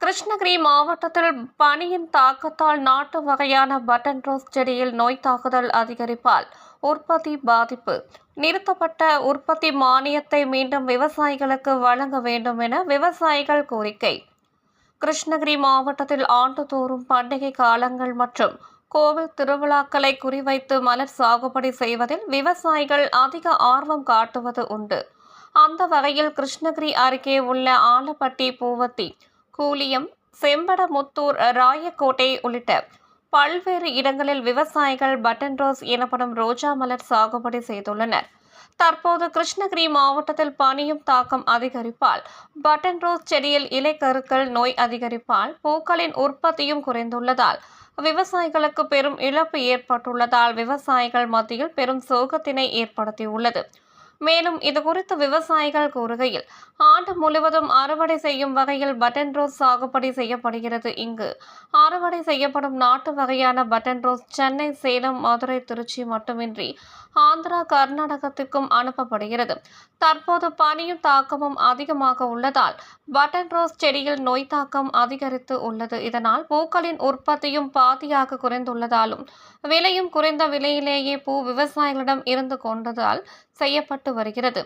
கிருஷ்ணகிரி மாவட்டத்தில் பனியின் தாக்கத்தால் நாட்டு வகையான பட்டன் ரோஸ் செடியில் நோய் தாக்குதல் அதிகரிப்பால் உற்பத்தி பாதிப்பு. நிறுத்தப்பட்ட உற்பத்தி மானியத்தை மீண்டும் விவசாயிகளுக்கு வழங்க வேண்டும் என விவசாயிகள் கோரிக்கை. கிருஷ்ணகிரி மாவட்டத்தில் ஆண்டுதோறும் பண்டிகை காலங்கள் மற்றும் கோவில் திருவிழாக்களை குறிவைத்து மலர் சாகுபடி செய்வதில் விவசாயிகள் அதிக ஆர்வம் காட்டுவது உண்டு. அந்த வகையில் கிருஷ்ணகிரி அருகே உள்ள ஆலப்பட்டி, பூவத்தி, கூலியம், செம்படமுத்தூர், ராயக்கோட்டை உள்ளிட்ட பல்வேறு இடங்களில் விவசாயிகள் பட்டன் ரோஸ் எனப்படும் ரோஜா மலர் சாகுபடி செய்துள்ளனர். தற்போது கிருஷ்ணகிரி மாவட்டத்தில் பனியும் தாக்கம் அதிகரிப்பால் பட்டன் ரோஸ் செடியில் இலைக்கருக்கள் நோய் அதிகரிப்பால் பூக்களின் உற்பத்தியும் குறைந்துள்ளதால் விவசாயிகளுக்கு பெரும் இழப்பு ஏற்பட்டுள்ளதால் விவசாயிகள் மத்தியில் பெரும் சோகத்தினை ஏற்படுத்தியுள்ளது. மேலும் இதுகுறித்து விவசாயிகள் கூறுகையில், ஆண்டு முழுவதும் அறுவடை செய்யும் வகையில் பட்டன் ரோஸ் சாகுபடி செய்யப்படுகிறது. இங்கு அறுவடை செய்யப்படும் நாட்டு வகையான பட்டன் ரோஸ் சென்னை, சேலம், மதுரை, திருச்சி மட்டுமின்றி ஆந்திரா, கர்நாடகத்திற்கும் அனுப்பப்படுகிறது. தற்போது பனியும் தாக்கமும் அதிகமாக உள்ளதால் பட்டன் ரோஸ் செடியில் நோய் தாக்கம் அதிகரித்து உள்ளது. இதனால் பூக்களின் உற்பத்தியும் பாதியாக குறைந்துள்ளதாலும் விலையும் குறைந்த விலையிலேயே பூ விவசாயிகளிடம் இருந்து கொண்டதால் செய்யப்பட்டு வருகிறது.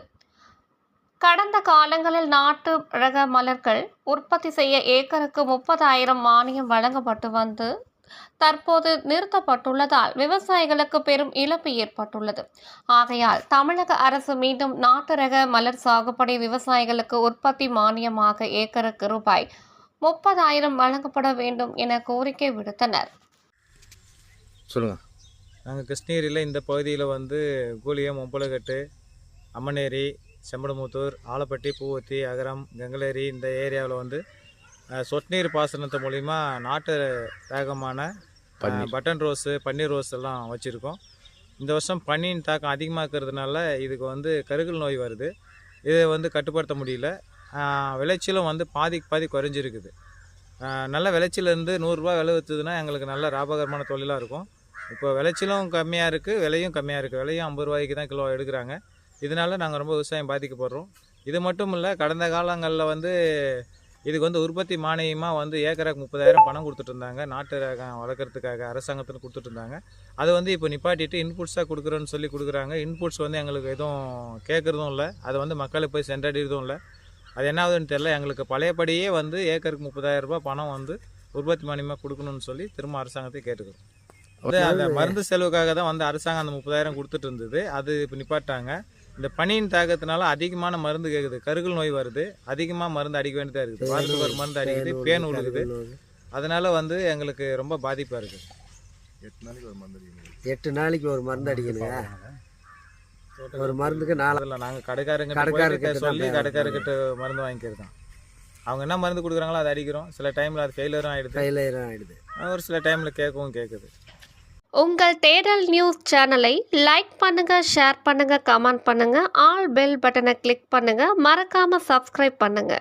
கடந்த காலங்களில் நாட்டு ரக மலர்கள் உற்பத்தி செய்ய ஏக்கருக்கு 30,000 மானியம் வழங்கப்பட்டு வந்து தற்போது நிறுத்தப்பட்டுள்ளதால் விவசாயிகளுக்கு பெரும் இழப்பு ஏற்பட்டுள்ளது. ஆகையால் தமிழக அரசு மீண்டும் நாட்டு ரக மலர் சாகுபடி விவசாயிகளுக்கு உற்பத்தி மானியமாக ஏக்கருக்கு ரூபாய் 30,000 வழங்கப்பட வேண்டும் என கோரிக்கை விடுத்தனர். சொல்லுங்க. நாங்கள் கிருஷ்ணகிரியில் இந்த பகுதியில் வந்து கூலியம், ஒம்பலகட்டு, அம்மனேரி, செம்படமுத்தூர், ஆலப்பட்டி, பூவத்தி, அகரம், கங்கலேரி இந்த ஏரியாவில் வந்து சொட்டு நீர் பாசனத்து மூலிமா நாட்டு ரகமான பட்டன் ரோஸு, பன்னீர் ரோஸ் எல்லாம் வச்சுருக்கோம். இந்த வருஷம் பனியின் தாக்கம் அதிகமாக இருக்கிறதுனால இதுக்கு வந்து கருகல் நோய் வருது. இதை வந்து கட்டுப்படுத்த முடியல. விளைச்சலும் வந்து பாதி குறைஞ்சிருக்குது. நல்ல விளைச்சலேருந்து 100 ரூபா விலை விற்றுதுன்னா எங்களுக்கு நல்ல லாபகரமான தொழிலாக இருக்கும். இப்போ விளைச்சலும் கம்மியாக இருக்குது, விலையும் கம்மியாக இருக்குது. விலையும் 50 ரூபாய்க்கு தான் கிலோ எடுக்கிறாங்க. இதனால் நாங்கள் ரொம்ப விவசாயம் பாதிக்கப்படுறோம். இது மட்டும் இல்லை, கடந்த காலங்களில் வந்து இதுக்கு வந்து உற்பத்தி மானியமாக வந்து ஏக்கராக்கு 30,000 பணம் கொடுத்துட்டு இருந்தாங்க. நாட்டு ரகம் வளர்க்குறதுக்காக அரசாங்கத்தில் கொடுத்துட்டு இருந்தாங்க. அது வந்து இப்போ நிப்பாட்டிட்டு இன்புட்ஸாக கொடுக்குறோன்னு சொல்லி கொடுக்குறாங்க. இன்புட்ஸ் வந்து எங்களுக்கு எதுவும் கேட்குறதும் இல்லை, அதை வந்து மக்களுக்கு போய் சென்றடைறதும் இல்லை. அது என்ன ஆகுதுன்னு தெரியல. எங்களுக்கு பழையபடியே வந்து ஏக்கருக்கு 30,000 ரூபாய் பணம் வந்து உற்பத்தி மானியமாக கொடுக்கணும்னு சொல்லி திரும்ப அரசாங்கத்தை கேட்டுக்கிறோம். அந்த மருந்து செலவுக்காக தான் வந்து அரசாங்கம் அந்த 30,000 கொடுத்துட்டு இருந்தது. அது இப்போ நிப்பாட்டாங்க. இந்த பனியின் தாக்கத்தினால அதிகமான மருந்து கேட்குது. கருகல் நோய் வருது, அதிகமாக மருந்து அடிக்க வேண்டியதாக இருக்குது. வாரத்துக்கு ஒரு மருந்து அடிக்குது, பேன் விழுகுது. அதனால வந்து எங்களுக்கு ரொம்ப பாதிப்பாக இருக்குது. 8 நாளைக்கு ஒரு மருந்து அடிக்கணுங்க. ஒரு மருந்துக்கு 4 இல்லை. நாங்கள் கடைக்காரங்கிட்ட சொல்லி கடைக்காரர்கிட்ட மருந்து வாங்கிக்கிறது தான். அவங்க என்ன மருந்து கொடுக்குறாங்களோ அதை அடிக்கிறோம். சில டைமில் அது ஃபெயிலியரும் ஆகிடுது. ஒரு சில டைமில் கேட்குது. உங்கள் தேடல் நியூஸ் சேனலை லைக் பண்ணுங்க, ஷேர் பண்ணுங்க, கமெண்ட் பண்ணுங்க, ஆல் பெல் பட்டனை கிளிக் பண்ணுங்க, மறக்காம சப்ஸ்கிரைப் பண்ணுங்க.